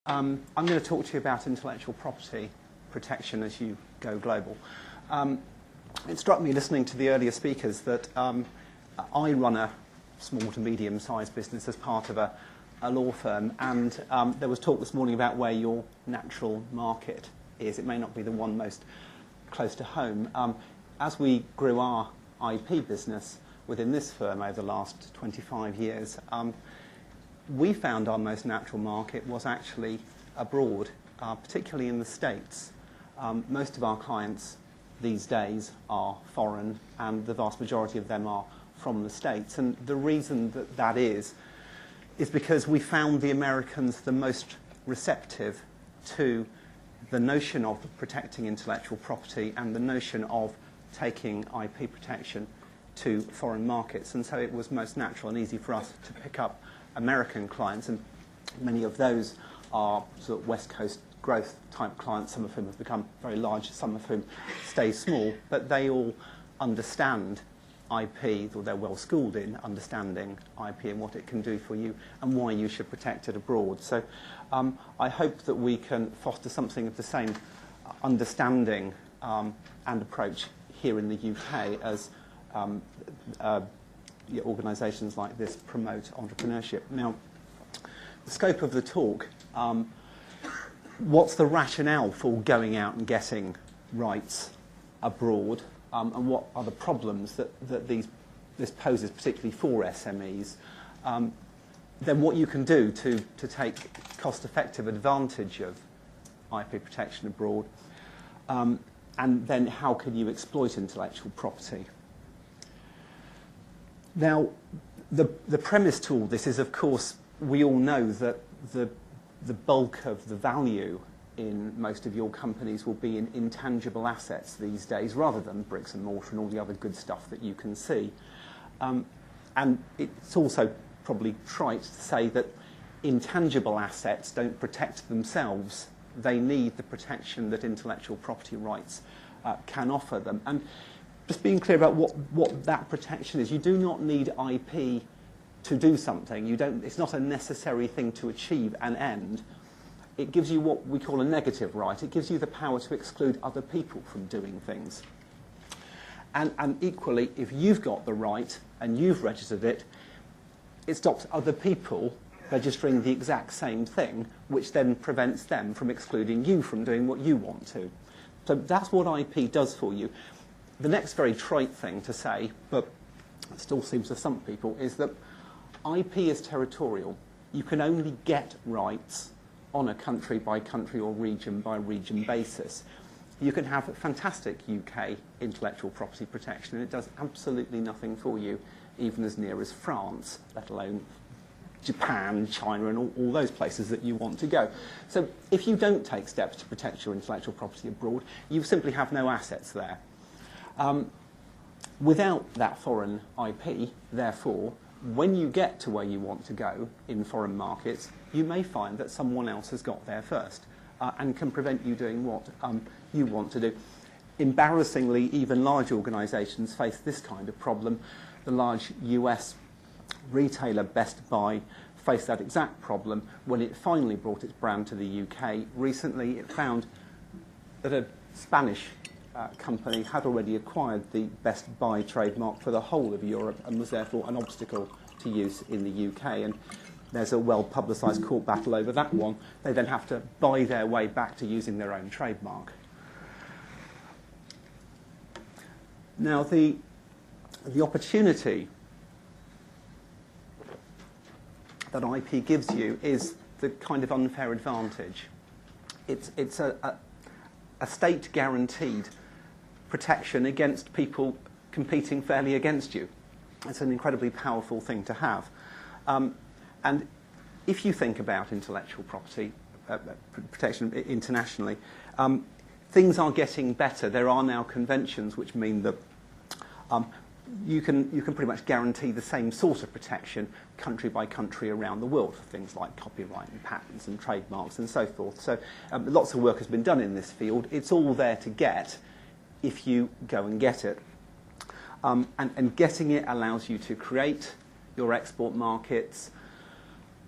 I'm going to talk to you about intellectual property protection as you go global. It struck me listening to the earlier speakers that I run a small to medium-sized business as part of a law firm, and there was talk this morning about where your natural market is. It may not be the one most close to home. As we grew our IP business within this firm over the last 25 years, we found our most natural market was actually abroad, particularly in the States. Most of our clients these days are foreign, and the vast majority of them are from the States. And the reason that that is because we found the Americans the most receptive to the notion of protecting intellectual property and the notion of taking IP protection to foreign markets. And so it was most natural and easy for us to pick up American clients, and many of those are sort of West Coast growth type clients, some of whom have become very large, some of whom stay small, but they all understand IP, or they're well schooled in understanding IP and what it can do for you and why you should protect it abroad. So I hope that we can foster something of the same understanding and approach here in the UK as organisations like this promote entrepreneurship. Now, the scope of the talk, what's the rationale for going out and getting rights abroad, and what are the problems that this poses, particularly for SMEs, then what you can do to take cost-effective advantage of IP protection abroad, and then how can you exploit intellectual property. Now, the premise to all this is, of course, we all know that the bulk of the value in most of your companies will be in intangible assets these days, rather than bricks and mortar and all the other good stuff that you can see. And it's also probably trite to say that intangible assets don't protect themselves. They need the protection that intellectual property rights can offer them. And just being clear about what that protection is. You do not need IP to do something. It's not a necessary thing to achieve an end. It gives you what we call a negative right. It gives you the power to exclude other people from doing things. And equally, if you've got the right and you've registered it, it stops other people registering the exact same thing, which then prevents them from excluding you from doing what you want to. So that's what IP does for you. The next very trite thing to say, but it still seems to some people, is that IP is territorial. You can only get rights on a country-by-country or region-by-region basis. You can have fantastic UK intellectual property protection, and it does absolutely nothing for you, even as near as France, let alone Japan, China, and all those places that you want to go. So if you don't take steps to protect your intellectual property abroad, you simply have no assets there. Without that foreign IP, therefore, when you get to where you want to go in foreign markets, you may find that someone else has got there first and can prevent you doing what you want to do. Embarrassingly, even large organisations face this kind of problem. The large US retailer Best Buy faced that exact problem when it finally brought its brand to the UK. Recently, it found that a Spanish company had already acquired the Best Buy trademark for the whole of Europe and was therefore an obstacle to use in the UK. And there's a well-publicised court battle over that one. They then have to buy their way back to using their own trademark. Now, the opportunity that IP gives you is the kind of unfair advantage. It's a state-guaranteed protection against people competing fairly against you. It's an incredibly powerful thing to have. And if you think about intellectual property protection internationally, things are getting better. There are now conventions which mean that you can pretty much guarantee the same sort of protection country by country around the world for things like copyright and patents and trademarks and so forth. So lots of work has been done in this field. It's all there to get if you go and get it. And getting it allows you to create your export markets,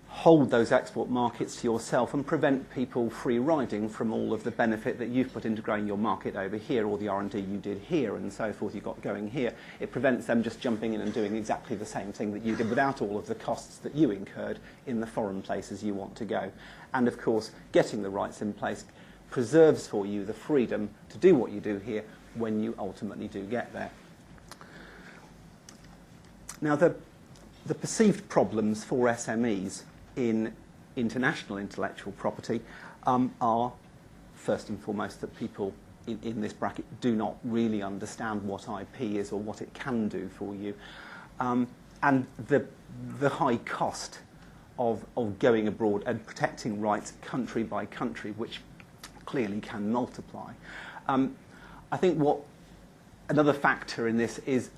hold those export markets to yourself and prevent people free riding from all of the benefit that you've put into growing your market over here, or the R&D you did here and so forth you got going here. It prevents them just jumping in and doing exactly the same thing that you did without all of the costs that you incurred in the foreign places you want to go. And of course, getting the rights in place preserves for you the freedom to do what you do here when you ultimately do get there. Now, the perceived problems for SMEs in international intellectual property are, first and foremost, that people in this bracket do not really understand what IP is or what it can do for you, and the high cost of going abroad and protecting rights country by country, which clearly can multiply. I think another factor in this is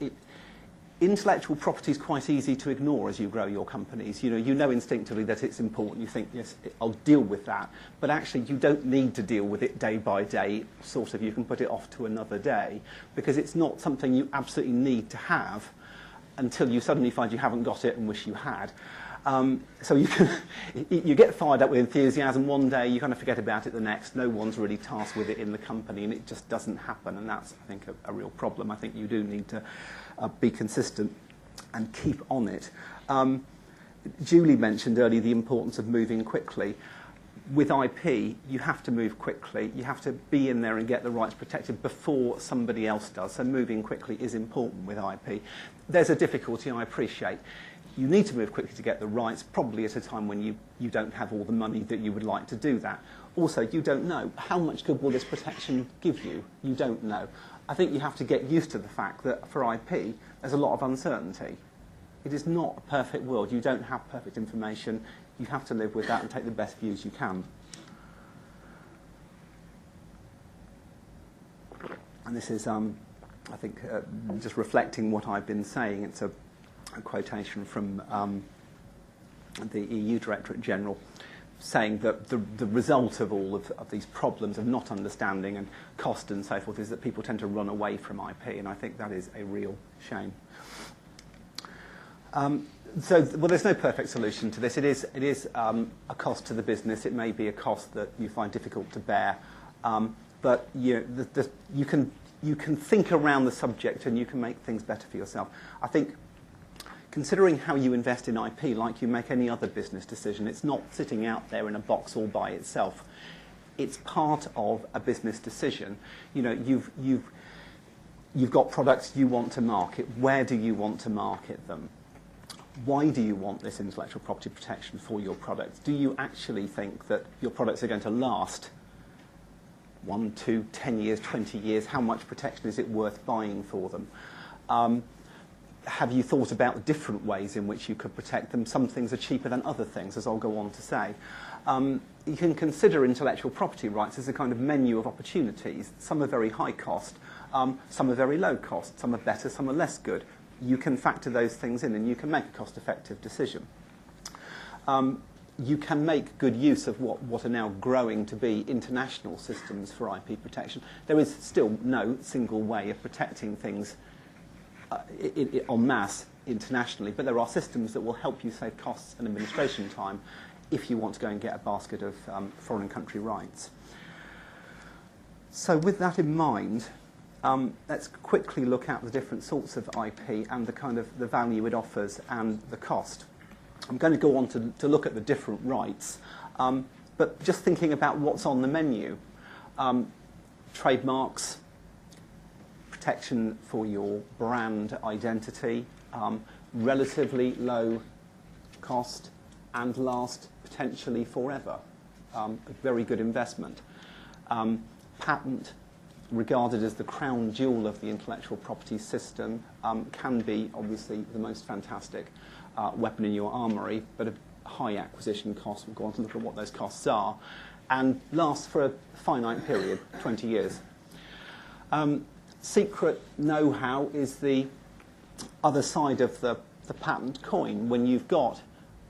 intellectual property is quite easy to ignore as you grow your companies. You know instinctively that it's important. You think, yes, I'll deal with that. But actually, you don't need to deal with it day by day. Sort of, you can put it off to another day because it's not something you absolutely need to have until you suddenly find you haven't got it and wish you had. So you get fired up with enthusiasm one day, you kind of forget about it the next. No one's really tasked with it in the company, and it just doesn't happen. And that's, I think, a real problem. I think you do need to be consistent and keep on it. Julie mentioned earlier the importance of moving quickly. With IP, you have to move quickly. You have to be in there and get the rights protected before somebody else does. So moving quickly is important with IP. There's a difficulty, I appreciate. You need to move quickly to get the rights, probably at a time when you don't have all the money that you would like to do that. Also, you don't know. How much good will this protection give you? You don't know. I think you have to get used to the fact that for IP, there's a lot of uncertainty. It is not a perfect world. You don't have perfect information. You have to live with that and take the best views you can. And this is, I think, just reflecting what I've been saying. It's a quotation from the EU Directorate General saying that the result of all of these problems of not understanding and cost and so forth is that people tend to run away from IP, and I think that is a real shame. Well, there's no perfect solution to this. It is a cost to the business. It may be a cost that you find difficult to bear, but you can think around the subject and you can make things better for yourself. I think considering how you invest in IP, like you make any other business decision, it's not sitting out there in a box all by itself. It's part of a business decision. You know, you've got products you want to market. Where do you want to market them? Why do you want this intellectual property protection for your products? Do you actually think that your products are going to last 1, 2, 10 years, 20 years? How much protection is it worth buying for them? Have you thought about the different ways in which you could protect them? Some things are cheaper than other things, as I'll go on to say. You can consider intellectual property rights as a kind of menu of opportunities. Some are very high cost, some are very low cost, some are better, some are less good. You can factor those things in and you can make a cost-effective decision. You can make good use of what are now growing to be international systems for IP protection. There is still no single way of protecting things en masse internationally, but there are systems that will help you save costs and administration time if you want to go and get a basket of foreign country rights. So with that in mind, let's quickly look at the different sorts of IP and the kind of the value it offers and the cost. I'm going to go on to look at the different rights, but just thinking about what's on the menu. Trademarks, protection for your brand identity, relatively low cost, and last potentially forever. A very good investment. Patent, regarded as the crown jewel of the intellectual property system, can be obviously the most fantastic weapon in your armoury, but a high acquisition cost. We'll go on to look at what those costs are, and lasts for a finite period, 20 years. Secret know-how is the other side of the patent coin. When you've got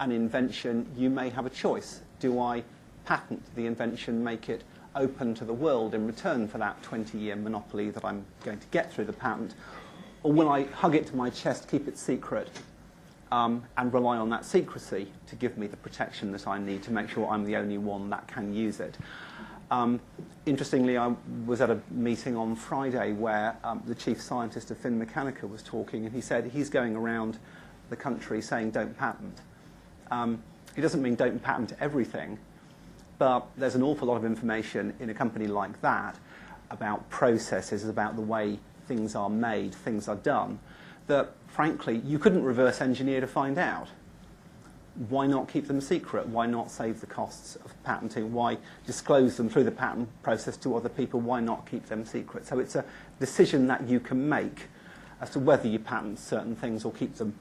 an invention, you may have a choice. Do I patent the invention, make it open to the world in return for that 20-year monopoly that I'm going to get through the patent? Or will I hug it to my chest, keep it secret, and rely on that secrecy to give me the protection that I need to make sure I'm the only one that can use it. Interestingly, I was at a meeting on Friday where the chief scientist of Finmeccanica was talking, and he said he's going around the country saying don't patent. It doesn't mean don't patent everything, but there's an awful lot of information in a company like that about processes, about the way things are made, things are done, that frankly you couldn't reverse engineer to find out. Why not keep them secret? Why not save the costs of patenting? Why disclose them through the patent process to other people? Why not keep them secret? So it's a decision that you can make as to whether you patent certain things or keep them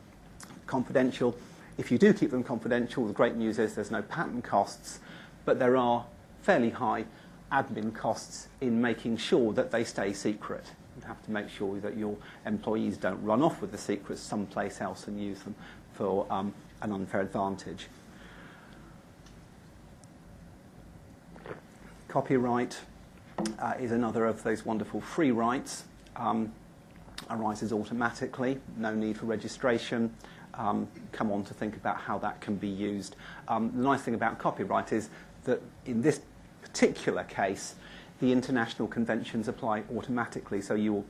confidential. If you do keep them confidential, the great news is there's no patent costs, but there are fairly high admin costs in making sure that they stay secret. You have to make sure that your employees don't run off with the secrets someplace else and use them for an unfair advantage. Copyright is another of those wonderful free rights. Arises automatically, no need for registration. Come on to think about how that can be used. The nice thing about copyright is that in this particular case, the international conventions apply automatically, so you will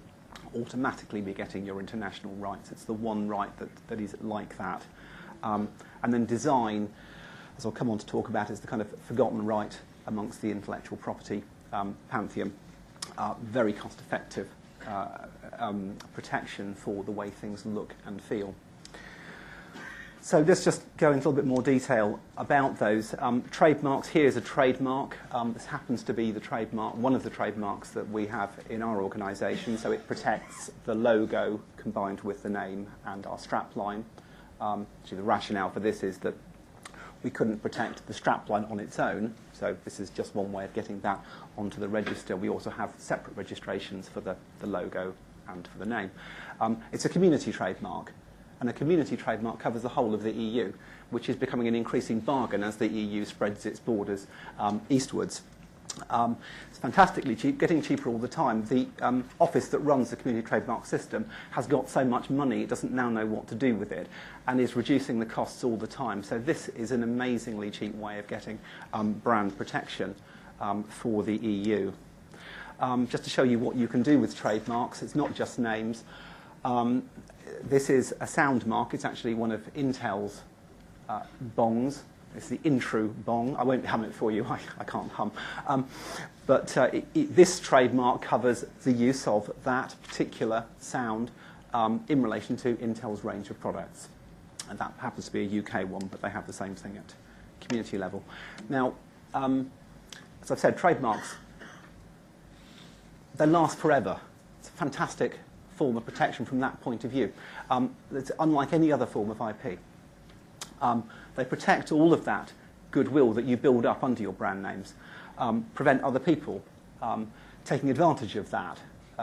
automatically be getting your international rights. It's the one right that is like that. And then design, as I'll come on to talk about, is the kind of forgotten right amongst the intellectual property pantheon. Very cost-effective protection for the way things look and feel. So let's just go into a little bit more detail about those. Trademarks, here's a trademark. This happens to be the trademark, one of the trademarks that we have in our organisation, so it protects the logo combined with the name and our strapline. The rationale for this is that we couldn't protect the strapline on its own, so this is just one way of getting that onto the register. We also have separate registrations for the logo and for the name. It's a community trademark, and a community trademark covers the whole of the EU, which is becoming an increasing bargain as the EU spreads its borders eastwards. It's fantastically cheap, getting cheaper all the time. The office that runs the community trademark system has got so much money it doesn't now know what to do with it and is reducing the costs all the time. So this is an amazingly cheap way of getting brand protection for the EU. Just to show you what you can do with trademarks, it's not just names. This is a sound mark. It's actually one of Intel's bongs. It's the Intru bong. I won't hum it for you. I can't hum. But this trademark covers the use of that particular sound in relation to Intel's range of products. And that happens to be a UK one, but they have the same thing at community level. Now, as I've said, trademarks, they last forever. It's a fantastic form of protection from that point of view. It's unlike any other form of IP. They protect all of that goodwill that you build up under your brand names, prevent other people taking advantage of that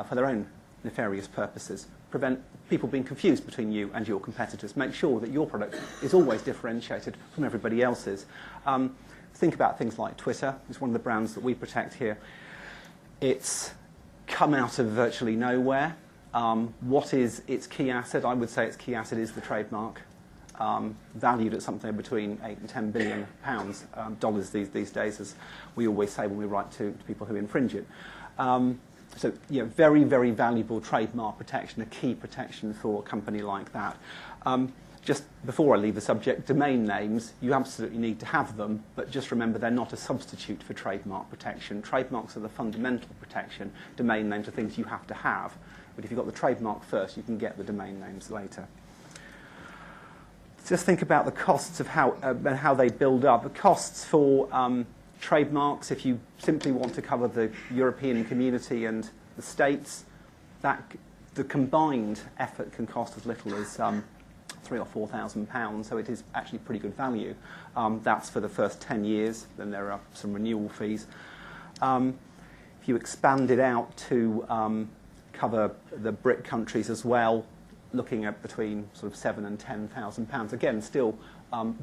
for their own nefarious purposes, prevent people being confused between you and your competitors, make sure that your product is always differentiated from everybody else's. Think about things like Twitter. It's one of the brands that we protect here. It's come out of virtually nowhere. What is its key asset? I would say its key asset is the trademark, valued at something between 8 and 10 billion pounds, dollars these days, as we always say when we write to people who infringe it. So, very, very valuable trademark protection, a key protection for a company like that. Just before I leave the subject, domain names, you absolutely need to have them, but just remember they're not a substitute for trademark protection. Trademarks are the fundamental protection. Domain names are things you have to have. But if you've got the trademark first, you can get the domain names later. Just think about the costs of how they build up. The costs for trademarks, if you simply want to cover the European community and the States, the combined effort can cost as little as £3,000 or £4,000, so it is actually pretty good value. That's for the first 10 years, then there are some renewal fees. If you expand it out to cover the BRIC countries as well, looking at between sort of £7,000 and £10,000. Again, still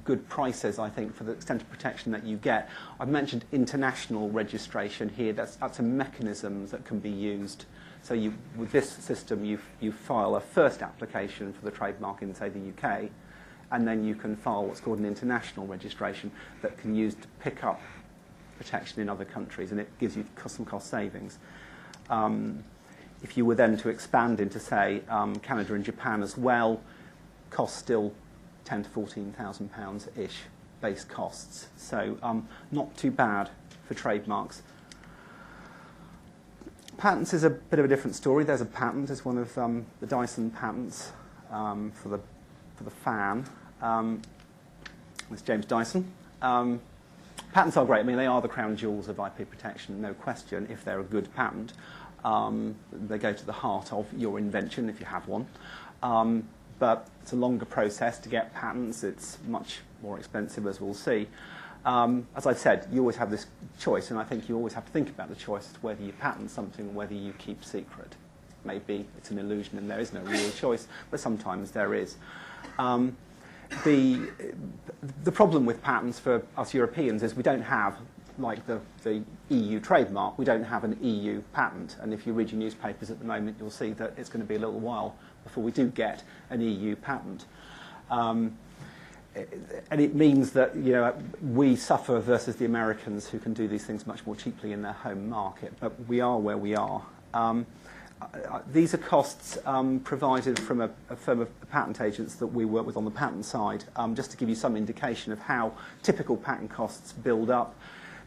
good prices, I think, for the extent of protection that you get. I've mentioned international registration here. That's a mechanism that can be used. So with this system, you file a first application for the trademark in, say, the UK, and then you can file what's called an international registration that can use to pick up protection in other countries, and it gives you some cost savings. If you were then to expand into, say, Canada and Japan as well, costs still £10,000 to £14,000-ish base costs. So not too bad for trademarks. Patents is a bit of a different story. There's a patent. It's one of the Dyson patents for the fan. It's James Dyson. Patents are great. I mean, they are the crown jewels of IP protection, no question, if they're a good patent. They go to the heart of your invention, if you have one. But it's a longer process to get patents. It's much more expensive, as we'll see. As I've said, you always have this choice, and I think you always have to think about the choice as to whether you patent something or whether you keep secret. Maybe it's an illusion and there is no real choice, but sometimes there is. The problem with patents for us Europeans is we don't have, like the EU trademark, we don't have an EU patent. And if you read your newspapers at the moment, you'll see that it's going to be a little while before we do get an EU patent. And it means that, you know, we suffer versus the Americans, who can do these things much more cheaply in their home market. But we are where we are. These are costs provided from a firm of patent agents that we work with on the patent side, just to give you some indication of how typical patent costs build up,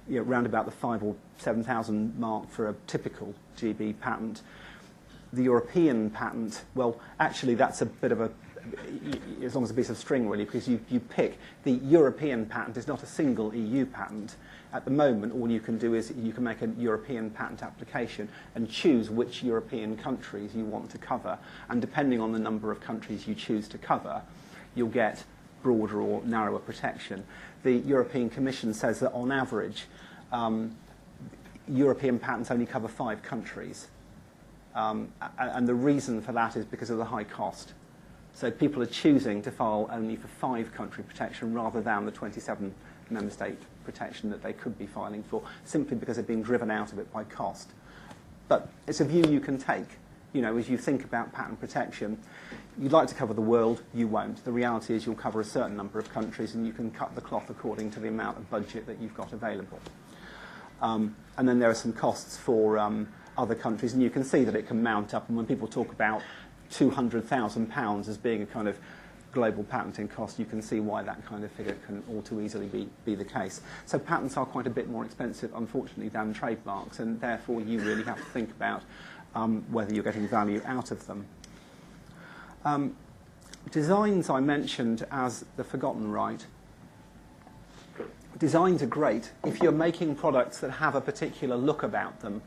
you know, around about the 5,000 or 7,000 mark for a typical GB patent. The European patent, well, actually that's a bit of a, as long as a piece of string really, because you pick, the European patent is not a single EU patent. At the moment, all you can do is you can make a European patent application and choose which European countries you want to cover. And depending on the number of countries you choose to cover, you'll get broader or narrower protection. The European Commission says that on average, European patents only cover 5 countries. And the reason for that is because of the high cost. So people are choosing to file only for 5 country protection rather than the 27 member state protection that they could be filing for, simply because they're being driven out of it by cost. But it's a view you can take. You know, as you think about patent protection, you'd like to cover the world, you won't. The reality is you'll cover a certain number of countries and you can cut the cloth according to the amount of budget that you've got available. And then there are some costs for other countries, and you can see that it can mount up. And when people talk about £200,000 as being a kind of global patenting cost, you can see why that kind of figure can all too easily be the case. So patents are quite a bit more expensive, unfortunately, than trademarks, and therefore you really have to think about whether you're getting value out of them. Designs I mentioned as the forgotten right. Designs are great if you're making products that have a particular look about them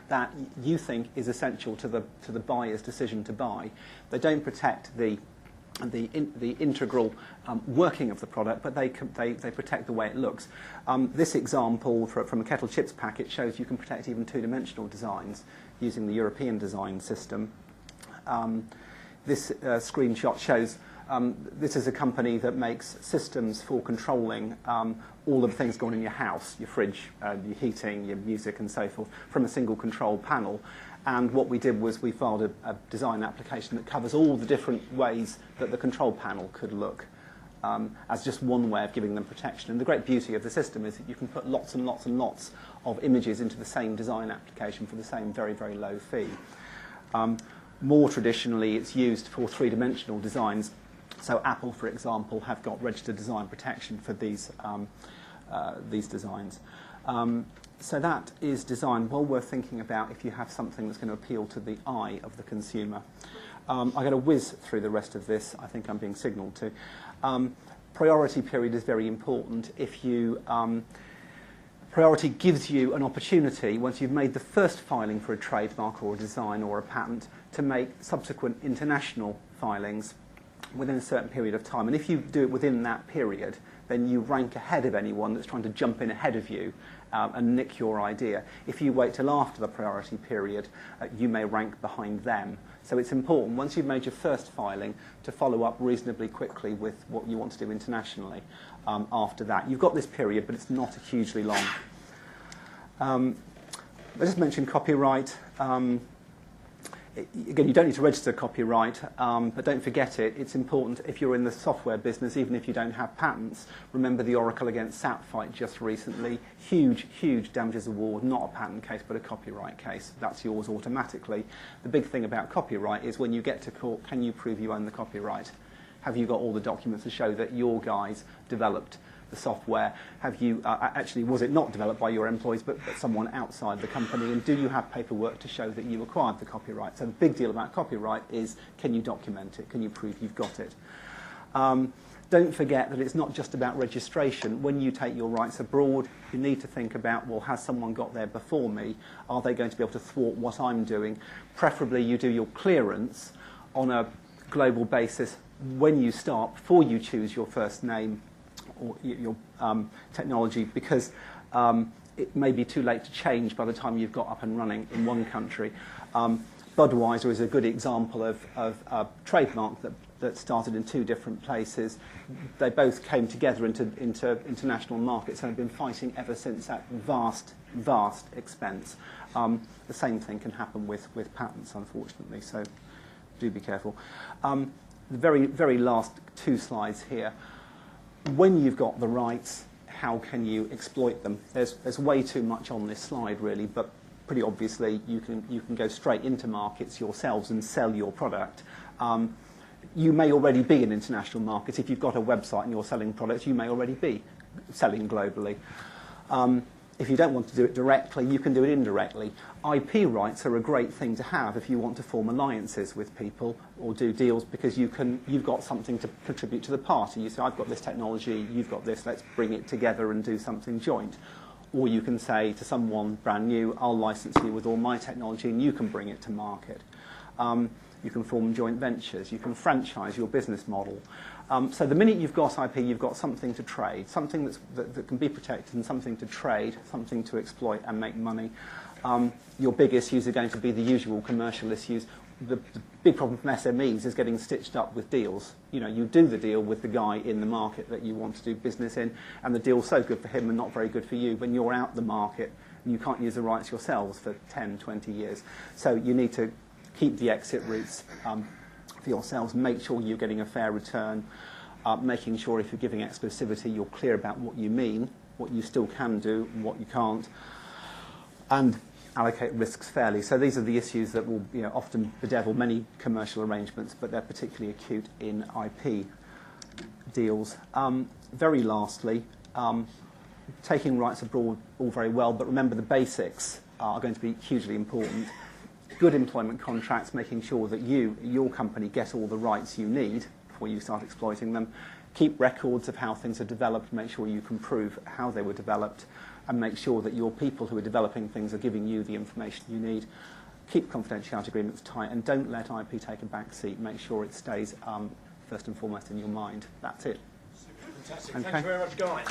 that you think is essential to the buyer's decision to buy. They don't protect the integral working of the product, but they protect the way it looks. This example from a kettle chips packet shows you can protect even 2-dimensional designs using the European design system. This screenshot shows this is a company that makes systems for controlling all of the things going on in your house, your fridge, your heating, your music and so forth, from a single control panel. And what we did was we filed a design application that covers all the different ways that the control panel could look, as just one way of giving them protection. And the great beauty of the system is that you can put lots and lots and lots of images into the same design application for the same very, very low fee. More traditionally, it's used for 3-dimensional designs. So Apple, for example, have got registered design protection for these designs. So that is design well worth thinking about if you have something that's going to appeal to the eye of the consumer. I'm going to whiz through the rest of this. I think I'm being signalled to. Priority period is very important. If you priority gives you an opportunity, once you've made the first filing for a trademark or a design or a patent, to make subsequent international filings within a certain period of time. And if you do it within that period, then you rank ahead of anyone that's trying to jump in ahead of you and nick your idea. If you wait till after the priority period, you may rank behind them. So it's important, once you've made your first filing, to follow up reasonably quickly with what you want to do internationally after that. You've got this period, but it's not hugely long. I just mentioned copyright. Again, you don't need to register copyright, but don't forget it. It's important if you're in the software business, even if you don't have patents. Remember the Oracle against SAP fight just recently. Huge, huge damages award, not a patent case, but a copyright case. That's yours automatically. The big thing about copyright is when you get to court, can you prove you own the copyright? Have you got all the documents to show that your guys developed the software? Have you actually, was it not developed by your employees but someone outside the company? And do you have paperwork to show that you acquired the copyright? So the big deal about copyright is, can you document it? Can you prove you've got it? Don't forget that it's not just about registration. When you take your rights abroad, you need to think about, well, has someone got there before me? Are they going to be able to thwart what I'm doing? Preferably you do your clearance on a global basis when you start, before you choose your first name or your technology, because it may be too late to change by the time you've got up and running in one country. Budweiser is a good example of a trademark that started in two different places. They both came together into international markets and have been fighting ever since at vast, vast expense. The same thing can happen with patents, unfortunately, so do be careful. The very, very last two slides here. When you've got the rights, how can you exploit them? There's way too much on this slide, really, but pretty obviously you can go straight into markets yourselves and sell your product. You may already be in international markets. If you've got a website and you're selling products, you may already be selling globally. If you don't want to do it directly, you can do it indirectly. IP rights are a great thing to have if you want to form alliances with people or do deals, because you've got something to contribute to the party. You say, I've got this technology, you've got this, let's bring it together and do something joint. Or you can say to someone brand new, I'll license you with all my technology and you can bring it to market. You can form joint ventures. You can franchise your business model. So the minute you've got IP, you've got something to trade, something that can be protected and something to trade, something to exploit and make money. Your big issues are going to be the usual commercial issues. The big problem from SMEs is getting stitched up with deals. You know, you do the deal with the guy in the market that you want to do business in, and the deal's so good for him and not very good for you when you're out the market and you can't use the rights yourselves for 10, 20 years. So you need to keep the exit routes for yourselves, make sure you're getting a fair return, making sure if you're giving exclusivity you're clear about what you mean, what you still can do and what you can't, and allocate risks fairly. So these are the issues that will often bedevil many commercial arrangements, but they're particularly acute in IP deals. Very lastly, taking rights abroad, all very well, but remember the basics are going to be hugely important. Good employment contracts, making sure that your company, get all the rights you need before you start exploiting them. Keep records of how things are developed, make sure you can prove how they were developed, and make sure that your people who are developing things are giving you the information you need. Keep confidentiality agreements tight, and don't let IP take a back seat. Make sure it stays first and foremost in your mind. That's it. Fantastic. Okay. Thank you very much, Guy.